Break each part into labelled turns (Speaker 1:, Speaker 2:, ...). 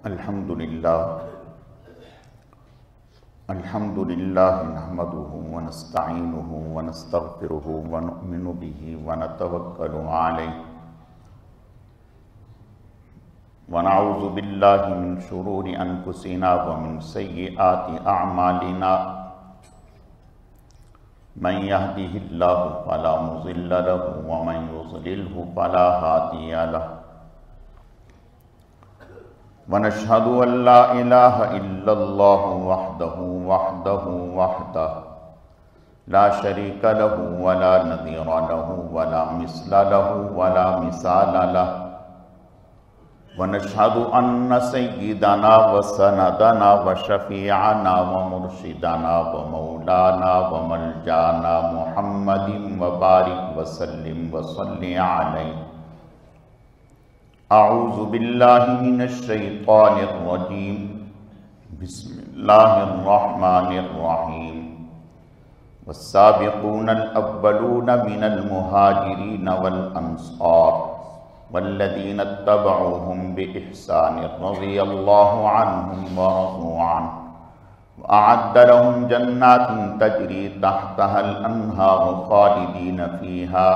Speaker 1: الحمدللہ نحمده ونستعینه ونستغفره ونؤمن به ونتوکل علیہ ونعوذ باللہ من شرور انفسنا ومن سیئات اعمالنا من يهده اللہ فلا مضل له ومن يضلله فلا هادی له ونشهد أن لا إله إلا الله وحده لا شريك له ولا نظير له ولا مثل له ولا مثال له ونشهد أن سيدنا وسندنا وشفيعنا ومرشدنا ومولانا وملجانا محمد وبارك وسلم وصل عليه. اعوذ باللہ من الشیطان الرجیم بسم اللہ الرحمن الرحیم والسابقون الاولون من المہاجرین والانصار والذین اتبعوهم بإحسان رضی اللہ عنہم ورضوا عنہ وأعد لهم جنات تجری تحتها الانہار خالدین فیہا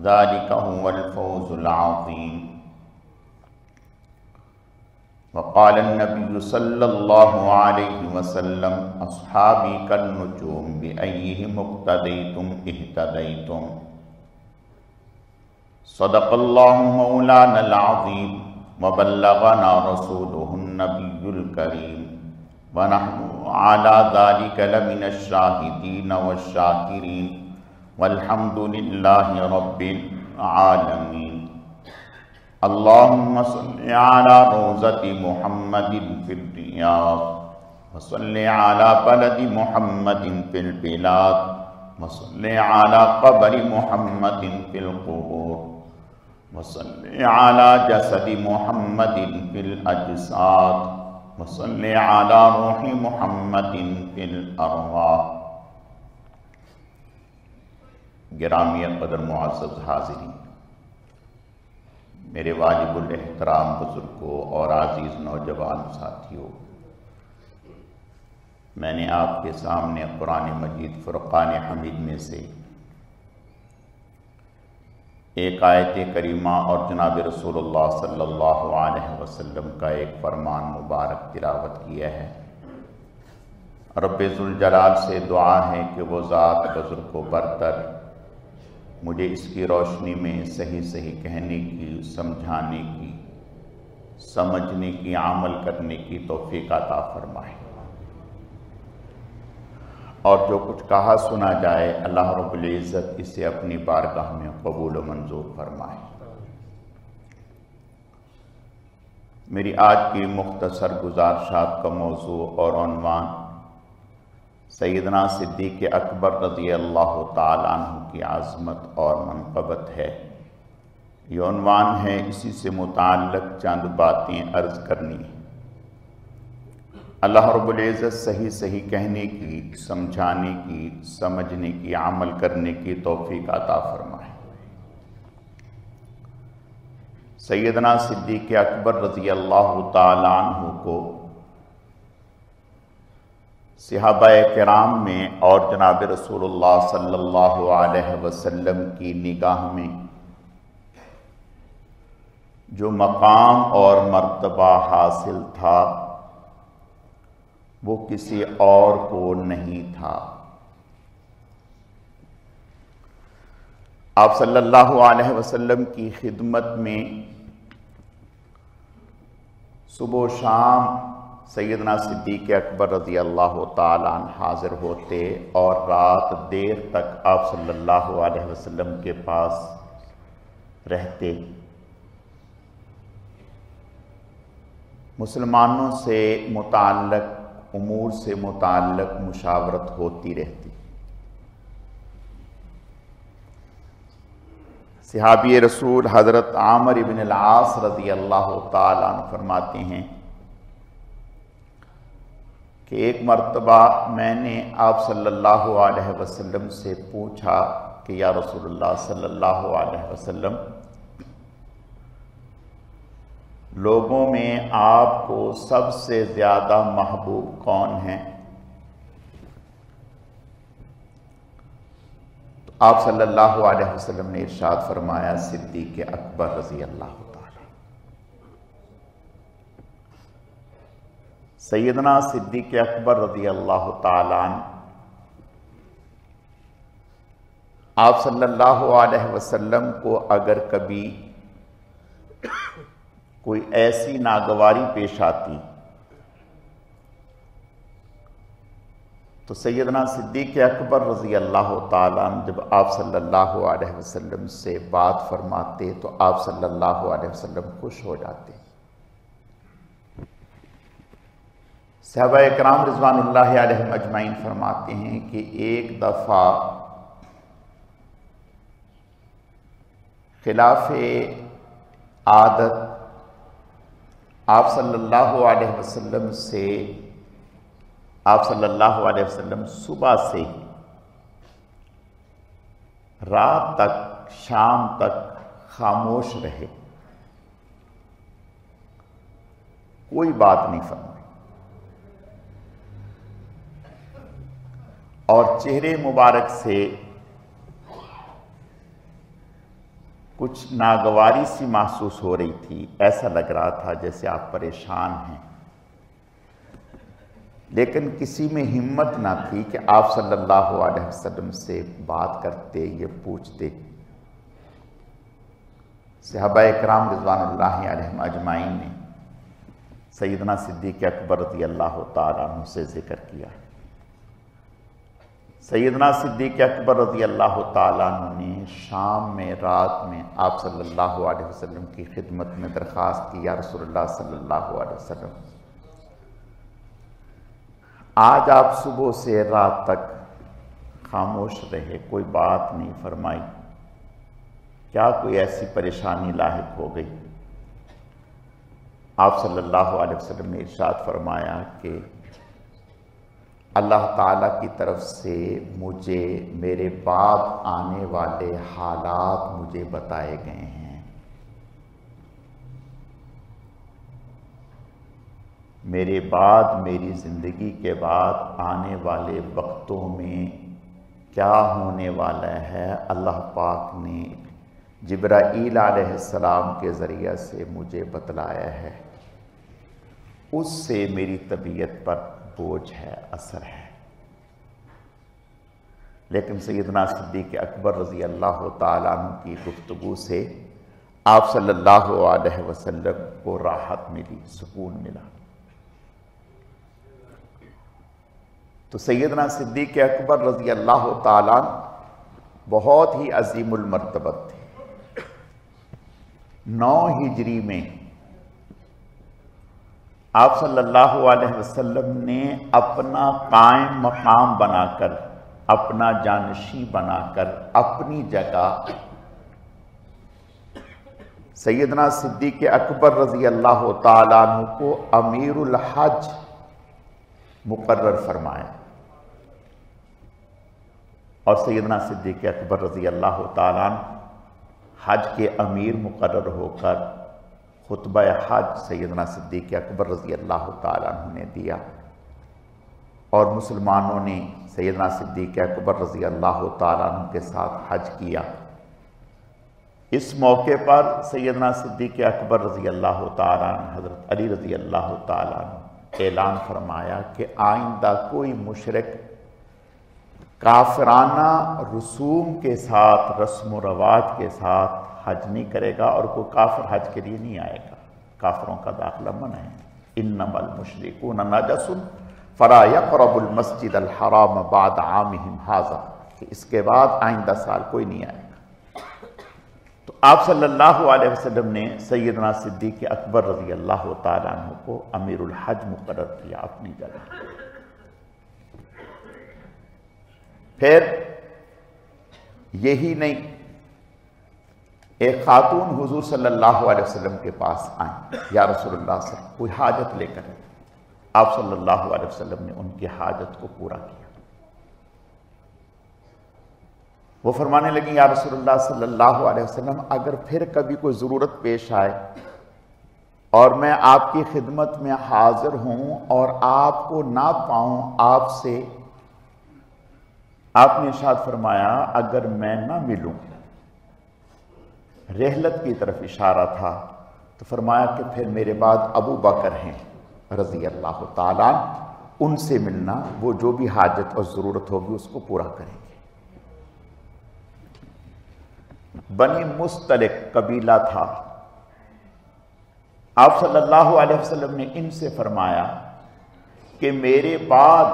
Speaker 1: ذلک هو الفوز العظیم. وقال النبي صلى الله عليه وسلم اصحابي كالنجوم بأيهم اقتديتم اهتديتم. صدق الله مولانا العظيم وبلغنا رسوله النبي الكريم ونحن على ذلك لمن الشاهدين والشاكرين والحمد لله رب العالمين. اللهم صل على روضة محمد في الرياض وصل على بلد محمد في البلاد وصل على قبر محمد في القبور وصل على جسد محمد في الأجساد وصل على روح محمد في الأرواح. گرامی قدر معزز حاضرین، میرے واجب الاحترام بزرگوں اور عزیز نوجوان ساتھیوں، میں نے آپ کے سامنے قرآن مجید فرقان حمید میں سے ایک آیت کریمہ اور جناب رسول اللہ صلی اللہ علیہ وسلم کا ایک فرمان مبارک تلاوت کیا ہے. رب ذوالجلال سے دعا ہے کہ وہ ذات بزرگ و برتر مجھے اس کی روشنی میں صحیح کہنے کی، سمجھانے کی، سمجھنے کی، عمل کرنے کی توفیق عطا فرمائے، اور جو کچھ کہا سنا جائے اللہ رب العزت اسے اپنی بارگاہ میں قبول و منظور فرمائے. میری آج کی مختصر گزارشات کا موضوع اور عنوان سیدنا صدیق اکبر رضی اللہ تعالیٰ عنہ کی عظمت اور منقبت ہے. یہ عنوان ہے، اسی سے متعلق چند باتیں عرض کرنی. اللہ رب العزت صحیح کہنے کی، سمجھانے کی، سمجھنے کی، عمل کرنے کی توفیق عطا فرمائے. سیدنا صدیق اکبر رضی اللہ تعالیٰ عنہ کو صحابہ کرام میں اور جناب رسول اللہ صلی اللہ علیہ وسلم کی نگاہ میں جو مقام اور مرتبہ حاصل تھا وہ کسی اور کو نہیں تھا. آپ صلی اللہ علیہ وسلم کی خدمت میں صبح و شام سیدنا صدیق اکبر رضی اللہ تعالیٰ عنہ حاضر ہوتے اور رات دیر تک آپ صلی اللہ علیہ وسلم کے پاس رہتے. مسلمانوں سے متعلق امور سے متعلق مشاورت ہوتی رہتی. صحابی رسول حضرت عامر بن العاص رضی اللہ تعالیٰ عنہ فرماتے ہیں کہ ایک مرتبہ میں نے آپ صلی اللہ علیہ وسلم سے پوچھا کہ یا رسول اللہ صلی اللہ علیہ وسلم لوگوں میں آپ کو سب سے زیادہ محبوب کون ہیں؟ تو آپ صلی اللہ علیہ وسلم نے ارشاد فرمایا صدیق اکبر رضی اللہ تعالی۔ سیدنا صدیق اکبر رضی اللہ تعالی عنہ آپ صلی اللہ علیہ وسلم کو اگر کبھی کوئی ایسی ناگواری پیش آتی تو سیدنا صدیق اکبر رضی اللہ تعالیٰ عنہ جب آپ صلی اللہ علیہ وسلم سے بات فرماتے تو آپ صلی اللہ علیہ وسلم خوش ہو جاتے۔ صحابہ اکرام رضوان اللہ علیہم اجمعین فرماتے ہیں کہ ایک دفعہ خلاف عادت آپ صلی اللہ علیہ وسلم سے آپ صلی اللہ علیہ وسلم صبح سے رات تک شام تک خاموش رہے، کوئی بات نہیں فرمائی، اور چہرے مبارک سے کچھ ناگواری سی محسوس ہو رہی تھی، ایسا لگ رہا تھا جیسے آپ پریشان ہیں، لیکن کسی میں ہمت نہ تھی کہ آپ صلی اللہ علیہ وسلم سے بات کرتے، یہ پوچھتے۔ صحابہ اکرام رضوان اللہ علیہم اجمعین نے سیدنا صدیق اکبر رضی اللہ تعالیٰ عنہ سے ذکر کیا۔ سیدنا صدیق اکبر رضی اللہ تعالیٰ عنہ نے شام میں رات میں آپ صلی اللہ علیہ وسلم کی خدمت میں درخواست کی، یا رسول اللہ صلی اللہ علیہ وسلم، آج آپ صبح سے رات تک خاموش رہے، کوئی بات نہیں فرمائی، کیا کوئی ایسی پریشانی لاحق ہو گئی؟ آپ صلی اللہ علیہ وسلم نے ارشاد فرمایا کہ اللہ تعالیٰ کی طرف سے مجھے میرے بعد آنے والے حالات مجھے بتائے گئے ہیں۔ میرے بعد، میری زندگی کے بعد آنے والے وقتوں میں کیا ہونے والا ہے، اللہ پاک نے جبرائیل علیہ السلام کے ذریعہ سے مجھے بتلایا ہے، اس سے میری طبیعت پر بوجھ ہے، اثر ہے۔ لیکن سیدنا صدیق اکبر رضی اللہ تعالیٰ عنہ کی گفتگو سے آپ صلی اللہ علیہ وسلم کو راحت ملی، سکون ملا۔ تو سیدنا صدیق اکبر رضی اللہ تعالیٰ عنہ بہت ہی عظیم المرتبت تھے۔ 9 ہجری میں آپ صلی اللہ علیہ وسلم نے اپنا قائم مقام بنا کر، اپنا جانشین بنا کر، اپنی جگہ سیدنا صدیق اکبر رضی اللہ تعالیٰ عنہ کو امیر الحج مقرر فرمایا، اور سیدنا صدیق اکبر رضی اللہ تعالیٰ عنہ حج کے امیر مقرر ہو کر خطبہ حج سیدنا صدیق اکبر رضی اللہ تعالیٰ عنہ نے دیا، اور مسلمانوں نے سیدنا صدیق اکبر رضی اللہ تعالیٰ عنہ کے ساتھ حج کیا۔ اس موقع پر سیدنا صدیق اکبر رضی اللہ تعالیٰ عنہ حضرت علی رضی اللہ تعالیٰ عنہ اعلان فرمایا کہ آئندہ کوئی مشرک کافرانہ رسوم کے ساتھ، رسم و رواج کے ساتھ حج نہیں کرے گا، اور کوئی کافر حج کے لیے نہیں آئے گا، کافروں کا داخلہ منع ہے۔ انما المشرکون نجس فلا یقربوا المسجد الحرام بعد عامہم ھذا، کہ اس کے بعد آئندہ سال کوئی نہیں آئے گا۔ تو آپ صلی اللہ علیہ وسلم نے سیدنا صدیق اکبر رضی اللہ تعالیٰ عنہ کو امیر الحج مقرر کیا اپنی جگہ۔ پھر یہی نہیں، ایک خاتون حضور صلی اللہ علیہ وسلم کے پاس آئیں، یا رسول اللہ صلی اللہ علیہ وسلم، کوئی حاجت لے کر۔ آپ صلی اللہ علیہ وسلم نے ان کی حاجت کو پورا کیا۔ وہ فرمانے لگیں، یا رسول اللہ صلی اللہ علیہ وسلم، اگر پھر کبھی کوئی ضرورت پیش آئے اور میں آپ کی خدمت میں حاضر ہوں اور آپ کو نہ پاؤں آپ سے، آپ نے ارشاد فرمایا اگر میں نہ ملوں، رحلت کی طرف اشارہ تھا، تو فرمایا کہ پھر میرے بعد ابو بکر ہیں رضی اللہ تعالیٰ، ان سے ملنا، وہ جو بھی حاجت اور ضرورت ہوگی اس کو پورا کریں گے۔ بنی مستلق قبیلہ تھا، آپ صلی اللہ علیہ وسلم نے ان سے فرمایا کہ میرے بعد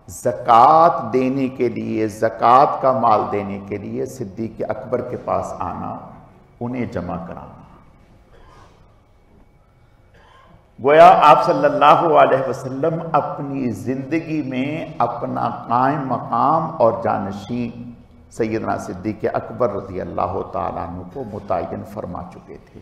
Speaker 1: زکوٰۃ دینے کے لیے، زکوٰۃ کا مال دینے کے لیے صدیق اکبر کے پاس آنا، انہیں جمع کرانا۔ گویا آپ صلی اللہ علیہ وسلم اپنی زندگی میں اپنا قائم مقام اور جانشین سیدنا صدیق اکبر رضی اللہ تعالیٰ عنہ کو متعین فرما چکے تھے۔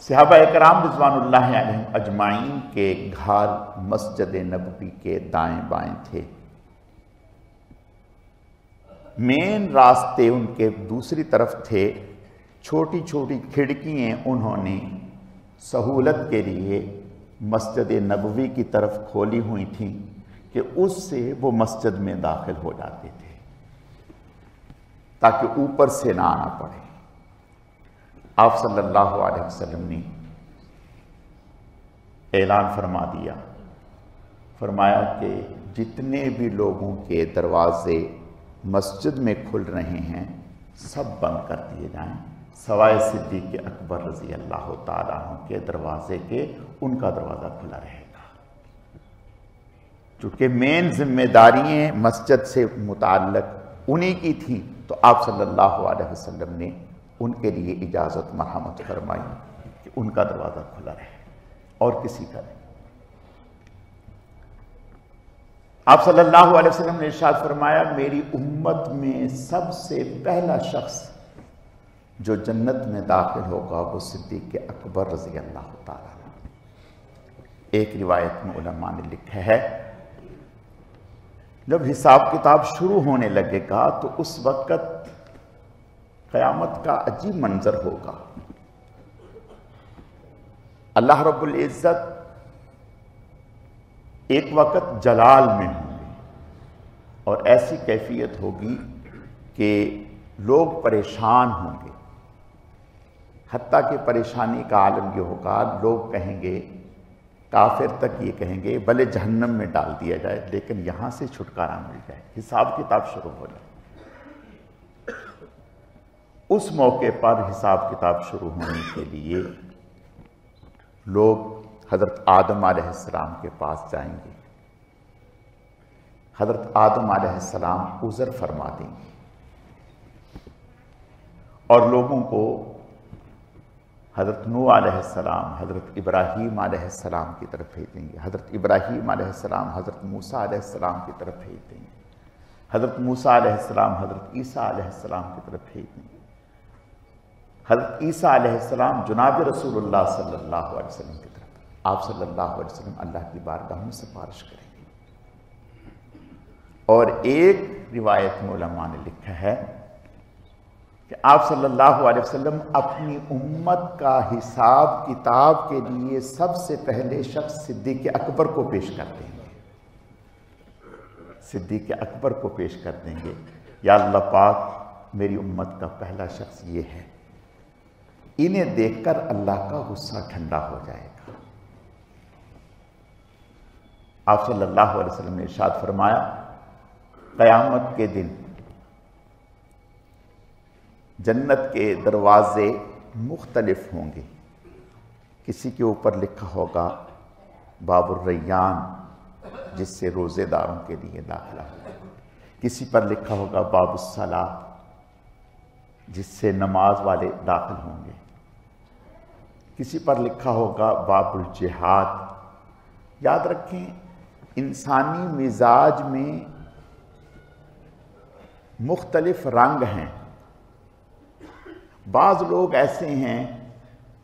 Speaker 1: صحابہ اکرام رضوان اللہ علیہم اجمعین کے گھر مسجد نبوی کے دائیں بائیں تھے، مین راستے ان کے دوسری طرف تھے، چھوٹی چھوٹی کھڑکیاں انہوں نے سہولت کے لیے مسجد نبوی کی طرف کھولی ہوئی تھیں کہ اس سے وہ مسجد میں داخل ہو جاتے تھے تاکہ اوپر سے نہ آنا پڑے۔ آپ صلی اللہ علیہ وسلم نے اعلان فرما دیا، فرمایا کہ جتنے بھی لوگوں کے دروازے مسجد میں کھل رہے ہیں سب بند کر دیے جائیں، سوائے صدیق اکبر رضی اللہ تعالیٰ عنہ کے دروازے کے، ان کا دروازہ کھلا رہے گا۔ چونکہ مین ذمہ داریاں مسجد سے متعلق انہی کی تھی، تو آپ صلی اللہ علیہ وسلم نے ان کے لیے اجازت مرحمت فرمائی کہ ان کا دروازہ کھلا رہے اور کسی کا نہیں۔ آپ صلی اللہ علیہ وسلم نے ارشاد فرمایا میری امت میں سب سے پہلا شخص جو جنت میں داخل ہوگا وہ صدیق اکبر رضی اللہ تعالیٰ عنہ۔ ایک روایت میں علماء نے لکھا ہے جب حساب کتاب شروع ہونے لگے گا تو اس وقت قیامت کا عجیب منظر ہوگا۔ اللہ رب العزت ایک وقت جلال میں ہوں گے اور ایسی کیفیت ہوگی کہ لوگ پریشان ہوں گے، حتیٰ کہ پریشانی کا عالم یہ ہوگا، لوگ کہیں گے، کافر تک یہ کہیں گے بھلے جہنم میں ڈال دیا جائے لیکن یہاں سے چھٹکارا مل جائے، حساب کتاب شروع ہو جائے۔ اس موقع پر حساب کتاب شروع ہونے کے لیے لوگ حضرت آدم علیہ السلام کے پاس جائیں گے، حضرت آدم علیہ السلام عذر فرما دیں گے اور لوگوں کو حضرت نوح علیہ السلام، حضرت ابراہیم علیہ السلام کی طرف بھیج دیں گے، حضرت ابراہیم علیہ السلام حضرت موسیٰ علیہ السلام کی طرف بھیج دیں گے، حضرت موسیٰ علیہ السلام حضرت عیسیٰ علیہ السلام کی طرف بھیج دیں گے، حضرت عیسیٰ علیہ السلام جناب رسول اللہ صلی اللہ علیہ وسلم کی طرف، آپ صلی اللہ علیہ وسلم اللہ کی بارگاہ میں سفارش کریں گے۔ اور ایک روایت میں علماء نے لکھا ہے کہ آپ صلی اللہ علیہ وسلم اپنی امت کا حساب کتاب کے لیے سب سے پہلے شخص صدیق اکبر کو پیش کر دیں گے، صدیق اکبر کو پیش کر دیں گے، یا اللہ پاک میری امت کا پہلا شخص یہ ہے، انہیں دیکھ کر اللہ کا غصہ ٹھنڈا ہو جائے گا۔ آپ صلی اللہ علیہ وسلم نے ارشاد فرمایا قیامت کے دن جنت کے دروازے مختلف ہوں گے، کسی کے اوپر لکھا ہوگا باب الریان جس سے روزے داروں کے لیے داخلہ ہوگا، کسی پر لکھا ہوگا باب الصلاۃ جس سے نماز والے داخل ہوں گے، کسی پر لکھا ہوگا باب الجہاد۔ یاد رکھیں انسانی مزاج میں مختلف رنگ ہیں، بعض لوگ ایسے ہیں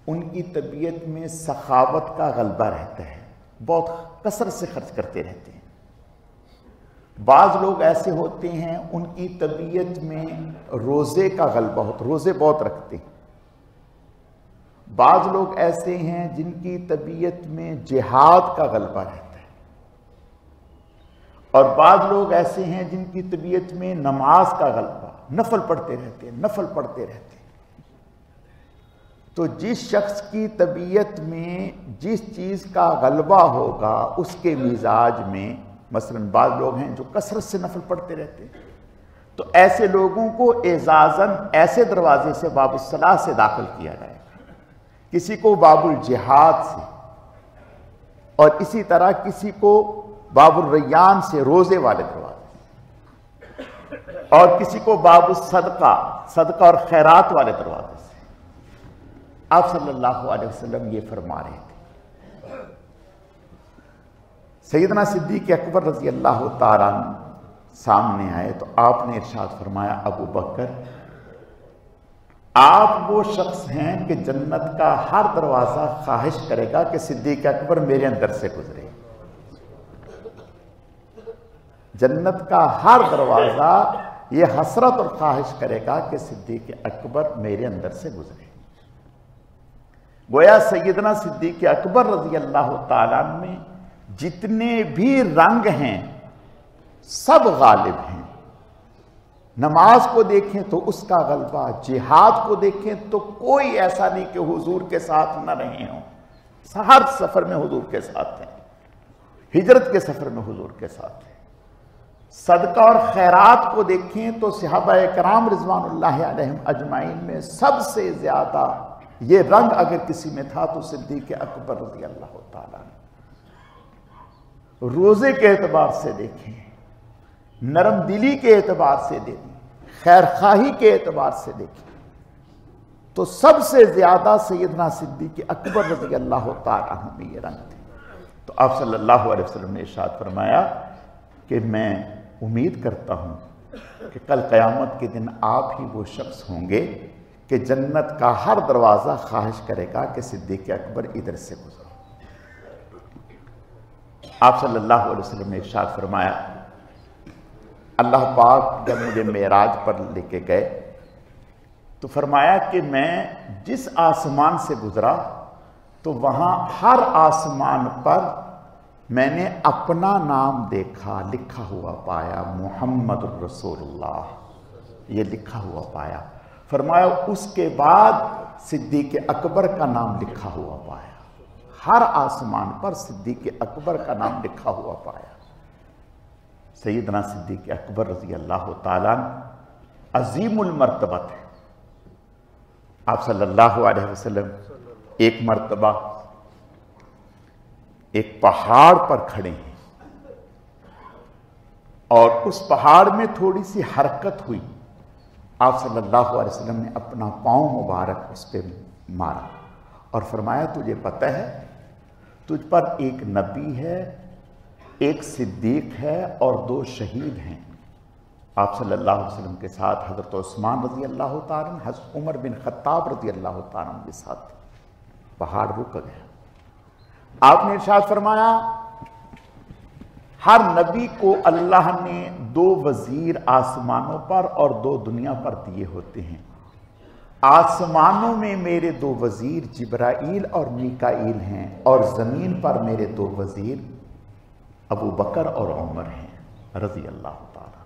Speaker 1: ان کی طبیعت میں سخاوت کا غلبہ رہتا ہے، بہت کثرت سے خرچ کرتے رہتے ہیں، بعض لوگ ایسے ہوتے ہیں ان کی طبیعت میں روزے کا غلبہ ہوتا ہے، روزے بہت رکھتے ہیں، بعض لوگ ایسے ہیں جن کی طبیعت میں جہاد کا غلبہ رہتا ہے، اور بعض لوگ ایسے ہیں جن کی طبیعت میں نماز کا غلبہ، نفل پڑھتے رہتے ہیں، نفل پڑھتے رہتے ہیں۔ تو جس شخص کی طبیعت میں جس چیز کا غلبہ ہوگا اس کے مزاج میں، مثلا بعض لوگ ہیں جو کثرت سے نفل پڑھتے رہتے ہیں، تو ایسے لوگوں کو اعزازاً ایسے دروازے سے باب الصلاح سے داخل کیا جائے گا، کسی کو باب الجہاد سے، اور اسی طرح کسی کو باب الریان سے، روزے والے دروازے، اور کسی کو باب الصدقہ، صدقہ اور خیرات والے دروازے سے۔ آپ صلی اللہ علیہ وسلم یہ فرما رہے تھے۔ سیدنا صدیق اکبر رضی اللہ تعالیٰ عنہ سامنے آئے تو آپ نے ارشاد فرمایا، ابو بکر آپ وہ شخص ہیں کہ جنت کا ہر دروازہ خواہش کرے گا کہ صدیق اکبر میرے اندر سے گزرے۔ جنت کا ہر دروازہ یہ حسرت اور خواہش کرے گا کہ صدیق اکبر میرے اندر سے گزرے۔ گویا سیدنا صدیق اکبر رضی اللہ تعالیٰ عنہ میں جتنے بھی رنگ ہیں سب غالب ہیں۔ نماز کو دیکھیں تو اس کا غلبہ، جہاد کو دیکھیں تو کوئی ایسا نہیں کہ حضور کے ساتھ نہ رہے ہوں، ہر سفر میں حضور کے ساتھ ہیں، ہجرت کے سفر میں حضور کے ساتھ ہیں۔ صدقہ اور خیرات کو دیکھیں تو صحابہ کرام رضوان اللہ علیہم اجمعین میں سب سے زیادہ یہ رنگ اگر کسی میں تھا تو صدیق اکبر رضی اللہ تعالیٰ عنہ۔ روزے کے اعتبار سے دیکھیں، نرم دلی کے اعتبار سے دیکھیں، خیر خواہی کے اعتبار سے دیکھیں تو سب سے زیادہ سیدنا صدیق اکبر رضی اللہ تعالیٰ عنہ میں یہ رنگ تھے۔ تو آپ صلی اللہ علیہ وسلم نے ارشاد فرمایا کہ میں امید کرتا ہوں کہ کل قیامت کے دن آپ ہی وہ شخص ہوں گے کہ جنت کا ہر دروازہ خواہش کرے گا کہ صدیق اکبر ادھر سے گزرو۔ آپ صلی اللہ علیہ وسلم نے ارشاد فرمایا، اللہ پاک جب مجھے معراج پر لے کے گئے تو فرمایا کہ میں جس آسمان سے گزرا تو وہاں ہر آسمان پر میں نے اپنا نام دیکھا، لکھا ہوا پایا، محمد الرسول اللہ، یہ لکھا ہوا پایا۔ فرمایا اس کے بعد صدیق اکبر کا نام لکھا ہوا پایا، ہر آسمان پر صدیق اکبر کا نام لکھا ہوا پایا۔ سیدنا صدیق اکبر رضی اللہ تعالیٰ عظیم المرتبت ہے۔ آپ صلی اللہ علیہ وسلم ایک مرتبہ ایک پہاڑ پر کھڑے ہیں اور اس پہاڑ میں تھوڑی سی حرکت ہوئی، آپ صلی اللہ علیہ وسلم نے اپنا پاؤں مبارک اس پہ مارا اور فرمایا تجھے پتہ ہے تجھ پر ایک نبی ہے، ایک صدیق ہے اور 2 شہید ہیں۔ آپ صلی اللہ علیہ وسلم کے ساتھ حضرت عثمان رضی اللہ تعالیٰ عنہ، حضرت عمر بن خطاب رضی اللہ تعالیٰ عنہ کے ساتھ پہاڑ رک گیا۔ آپ نے ارشاد فرمایا ہر نبی کو اللہ نے 2 وزیر آسمانوں پر اور 2 دنیا پر دیے ہوتے ہیں۔ آسمانوں میں میرے 2 وزیر جبرائیل اور میکائیل ہیں، اور زمین پر میرے 2 وزیر ابو بکر اور عمر ہیں رضی اللہ تعالیٰ۔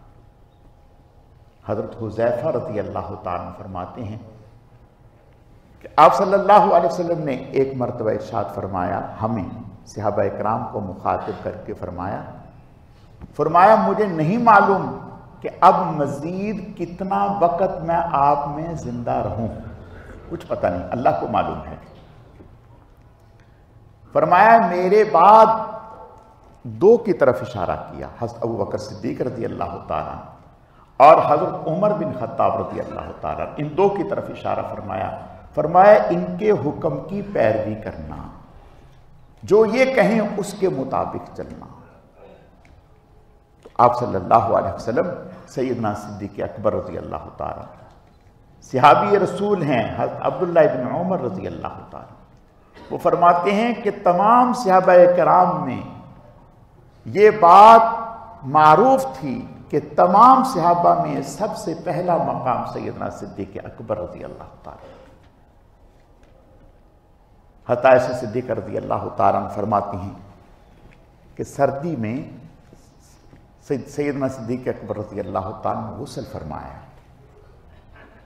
Speaker 1: حضرت حذیفہ رضی اللہ تعالیٰ فرماتے ہیں کہ آپ صلی اللہ علیہ وسلم نے ایک مرتبہ ارشاد فرمایا، ہمیں صحابہ اکرام کو مخاطب کر کے فرمایا مجھے نہیں معلوم کہ اب مزید کتنا وقت میں آپ میں زندہ رہوں، کچھ پتہ نہیں، اللہ کو معلوم ہے۔ فرمایا میرے بعد 2 کی طرف اشارہ کیا، حضرت ابو بکر صدیق رضی اللہ تعالیٰ اور حضرت عمر بن خطاب رضی اللہ تعالیٰ، ان 2 کی طرف اشارہ فرمایا ان کے حکم کی پیروی کرنا، جو یہ کہیں اس کے مطابق چلنا۔ تو آپ صلی اللہ علیہ وسلم سیدنا صدیق اکبر رضی اللہ تعالیٰ، صحابی رسول ہیں حضرت عبداللہ بن عمر رضی اللہ تعالیٰ، وہ فرماتے ہیں کہ تمام صحابہ کرام میں یہ بات معروف تھی کہ تمام صحابہ میں سب سے پہلا مقام سیدنا صدیق اکبر رضی اللہ تعالیٰ۔ حضرت عائشہ صدیقہ رضی اللہ تعالیٰ عنہ فرماتی ہیں کہ سردی میں سیدنا صدیق اکبر رضی اللہ تعالیٰ نے غسل فرمایا،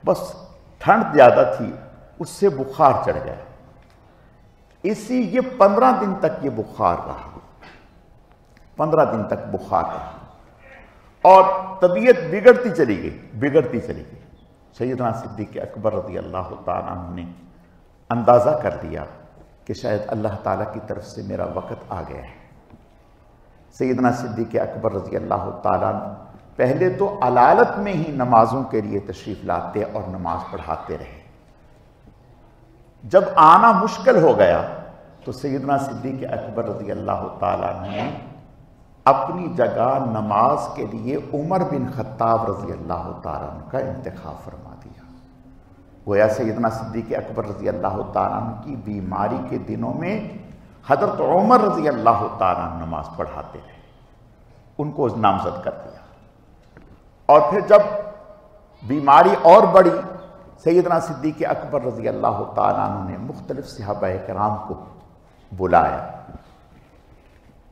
Speaker 1: بس ٹھنڈ زیادہ تھی، اس سے بخار چڑھ گیا، یہ 15 دن تک یہ بخار رہا، 15 دن تک بخار رہا اور طبیعت بگڑتی چلی گئی۔ سیدنا صدیق اکبر رضی اللہ تعالیٰ عنہ نے اندازہ کر لیا کہ شاید اللہ تعالیٰ کی طرف سے میرا وقت آ گیا ہے۔ سیدنا صدیق اکبر رضی اللہ تعالیٰ عنہ پہلے تو علالت میں ہی نمازوں کے لیے تشریف لاتے اور نماز پڑھاتے رہے، جب آنا مشکل ہو گیا تو سیدنا صدیق اکبر رضی اللہ تعالیٰ عنہ نے اپنی جگہ نماز کے لیے عمر بن خطاب رضی اللہ تعالیٰ عنہ کا انتخاب فرما دیا۔ گویا سیدنا صدیق اکبر رضی اللہ تعالیٰ عنہ کی بیماری کے دنوں میں حضرت عمر رضی اللہ تعالیٰ عنہ نماز پڑھاتے رہے، ان کو نامزد کر دیا۔ اور پھر جب بیماری اور بڑھی، سیدنا صدیق اکبر رضی اللہ تعالیٰ عنہ نے مختلف صحابہ کرام کو بلایا،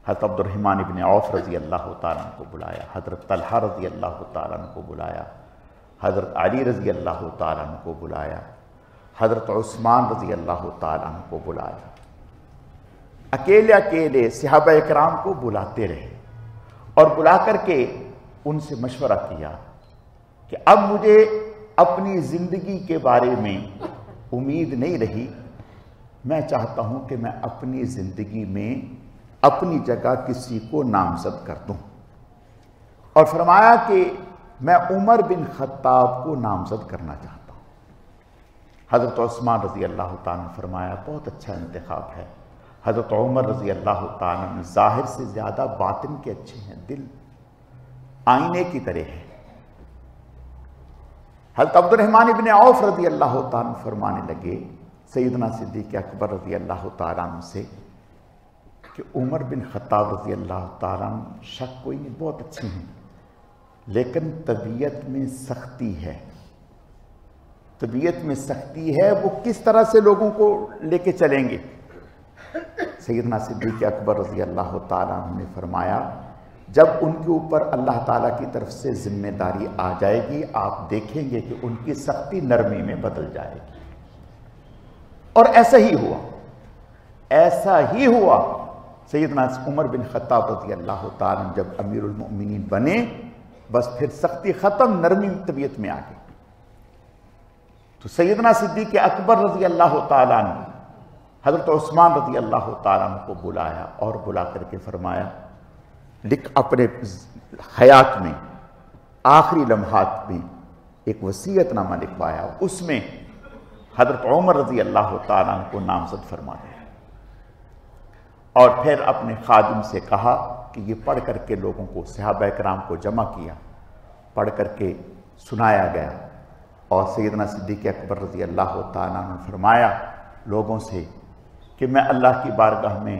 Speaker 1: حضرت عبد الرحمن بن عوف رضی اللہ تعالیٰ عنہ کو بلایا، حضرت طلحہ رضی اللہ تعالیٰ عنہ کو بلایا، حضرت علی رضی اللہ تعالیٰ عنہ کو بلایا، حضرت عثمان رضی اللہ تعالیٰ عنہ کو بلایا۔ اکیلے صحابہ کرام کو بلاتے رہے اور بلا کر کے ان سے مشورہ کیا کہ اب مجھے اپنی زندگی کے بارے میں امید نہیں رہی، میں چاہتا ہوں کہ میں اپنی زندگی میں اپنی جگہ کسی کو نامزد کر دوں، اور فرمایا کہ میں عمر بن خطاب کو نامزد کرنا چاہتا ہوں۔ حضرت عثمان رضی اللہ تعالیٰ نے فرمایا بہت اچھا انتخاب ہے۔ حضرت عمر رضی اللہ تعالیٰ نے ظاہر سے زیادہ باطن کے اچھے ہیں، دل آئینے کی طرح ہے۔ حضرت عبد الرحمن بن عوف رضی اللہ تعالیٰ فرمانے لگے سیدنا صدیق اکبر رضی اللہ تعالیٰ عنہ سے کہ عمر بن خطاب رضی اللہ تعالیٰ عنہ شک کوئی نہیں، بہت اچھے ہیں، لیکن طبیعت میں سختی ہے، وہ کس طرح سے لوگوں کو لے کے چلیں گے؟ سیدنا صدیق اکبر رضی اللہ تعالیٰ عنہ نے فرمایا جب ان کے اوپر اللہ تعالیٰ کی طرف سے ذمہ داری آ جائے گی، آپ دیکھیں گے کہ ان کی سختی نرمی میں بدل جائے گی۔ اور ایسا ہی ہوا۔ سیدنا عمر بن خطاب رضی اللہ تعالیٰ عنہ جب امیر المؤمنین بنے، بس پھر سختی ختم، نرمی طبیعت میں آ گئی۔ تو سیدنا صدیق اکبر رضی اللہ تعالیٰ عنہ حضرت عثمان رضی اللہ تعالیٰ عنہ کو بلایا اور بلا کر کے فرمایا، اپنے حیات میں آخری لمحات میں ایک وصیت نامہ لکھوایا، اس میں حضرت عمر رضی اللہ تعالیٰ عنہ کو نامزد فرما دیا، اور پھر اپنے خادم سے کہا کہ یہ پڑھ کر کے لوگوں کو، صحابہ کرام کو جمع کیا، پڑھ کر کے سنایا گیا، اور سیدنا صدیق اکبر رضی اللہ تعالیٰ عنہ نے فرمایا لوگوں سے کہ میں اللہ کی بارگاہ میں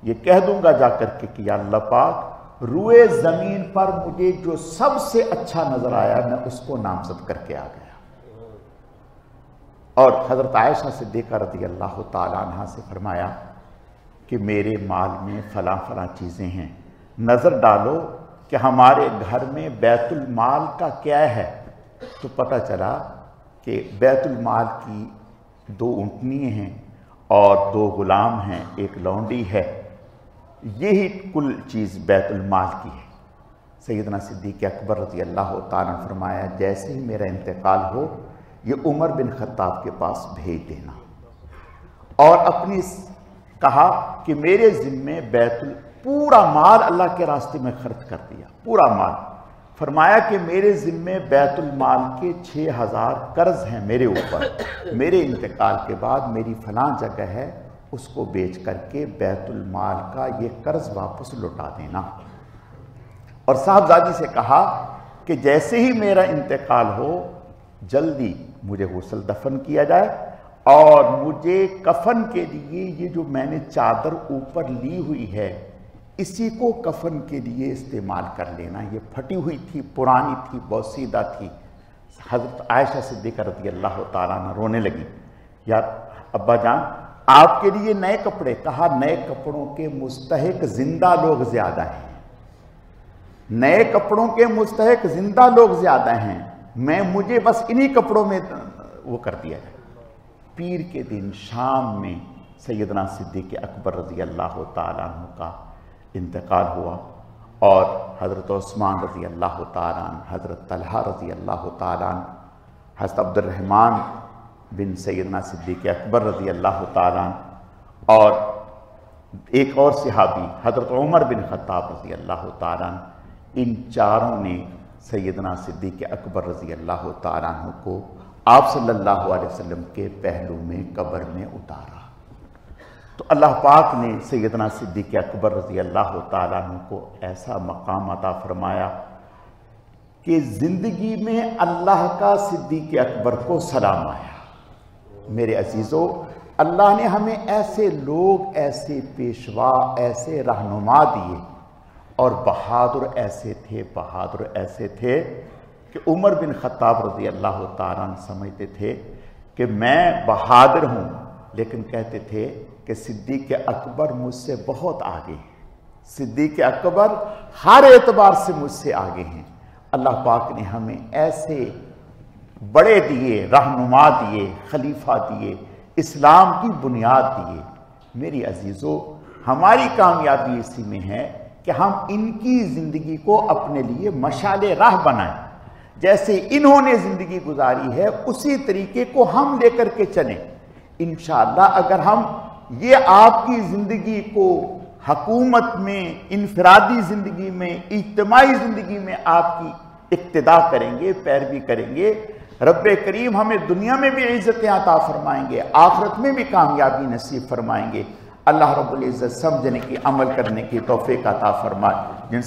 Speaker 1: یہ کہہ دوں گا جا کر کے کہ یا اللہ پاک، روئے زمین پر مجھے جو سب سے اچھا نظر آیا میں اس کو نامزد کر کے آ گیا۔ اور حضرت عائشہ صدیقہ رضی اللہ تعالیٰ عنہ سے فرمایا کہ میرے مال میں فلاں فلاں چیزیں ہیں، نظر ڈالو کہ ہمارے گھر میں بیت المال کا کیا ہے۔ تو پتہ چلا کہ بیت المال کی 2 اونٹنی ہیں اور 2 غلام ہیں، ایک لونڈی ہے، یہی کل چیز بیت المال کی ہے۔ سیدنا صدیق اکبر رضی اللہ تعالیٰ نے فرمایا جیسے ہی میرا انتقال ہو یہ عمر بن خطاب کے پاس بھیج دینا، اور اپنی کہا کہ میرے ذمے پورا مال اللہ کے راستے میں خرچ کر دیا، پورا مال۔ فرمایا کہ میرے ذمے بیت المال کے 6000 قرض ہیں میرے اوپر، میرے انتقال کے بعد میری فلاں جگہ ہے، اس کو بیچ کر کے بیت المال کا یہ قرض واپس لوٹا دینا۔ اور صاحبزادی سے کہا کہ جیسے ہی میرا انتقال ہو جلدی مجھے غسل دفن کیا جائے، اور مجھے کفن کے لیے یہ جو میں نے چادر اوپر لی ہوئی ہے اسی کو کفن کے لیے استعمال کر لینا، یہ پھٹی ہوئی تھی، پرانی تھی، بہت سیدھا تھی۔ حضرت عائشہ صدیقہ رضی اللہ تعالیٰ عنہ رونے لگی، یا ابا جان آپ کے لیے نئے کپڑے، کہا نئے کپڑوں کے مستحق زندہ لوگ زیادہ ہیں، نئے کپڑوں کے مستحق زندہ لوگ زیادہ ہیں، مجھے بس انہی کپڑوں میں وہ کر دیا ہے۔ پیر کے دن شام میں سیدنا صدیق اکبر رضی اللہ تعالیٰ عنہ کا انتقال ہوا، اور حضرت عثمان رضی اللہ تعالیٰ عنہ، حضرت طلحہ رضی اللہ تعالیٰ عنہ، حضرت عبد الرحمن بن سیدنا صدیق اکبر رضی اللہ تعالیٰ عنہ، اور ایک اور صحابی حضرت عمر بن خطاب رضی اللہ تعالیٰ عنہ، ان چاروں نے سیدنا صدیق اکبر رضی اللہ تعالیٰ عنہ کو آپ صلی اللہ علیہ وسلم کے پہلو میں قبر میں اتارا۔ تو اللہ پاک نے سیدنا صدیق اکبر رضی اللہ تعالیٰ عنہ کو ایسا مقام عطا فرمایا کہ زندگی میں اللہ کا صدیق اکبر کو سلام آیا۔ میرے عزیزو، اللہ نے ہمیں ایسے لوگ، ایسے پیشوا، ایسے رہنما دیے، اور بہادر ایسے تھے کہ عمر بن خطاب رضی اللہ تعالیٰ عنہ سمجھتے تھے کہ میں بہادر ہوں، لیکن کہتے تھے کہ صدیق اکبر مجھ سے بہت آگے ہیں، صدیق اکبر ہر اعتبار سے مجھ سے آگے ہیں۔ اللہ پاک نے ہمیں ایسے بڑے دیے، رہنما دیے، خلیفہ دیے، اسلام کی بنیاد دیے۔ میری عزیزو، ہماری کامیابی اسی میں ہے کہ ہم ان کی زندگی کو اپنے لیے مشعل راہ بنائیں۔ جیسے انہوں نے زندگی گزاری ہے، اسی طریقے کو ہم لے کر کے چلیں۔ انشاءاللہ اگر ہم یہ آپ کی زندگی کو حکومت میں، انفرادی زندگی میں، اجتماعی زندگی میں آپ کی اقتداء کریں گے، پیروی کریں گے، رب کریم ہمیں دنیا میں بھی عزتیں عطا فرمائیں گے، آخرت میں بھی کامیابی نصیب فرمائیں گے۔ اللہ رب العزت سمجھنے کی، عمل کرنے کی توفیق عطا فرمائے۔ جن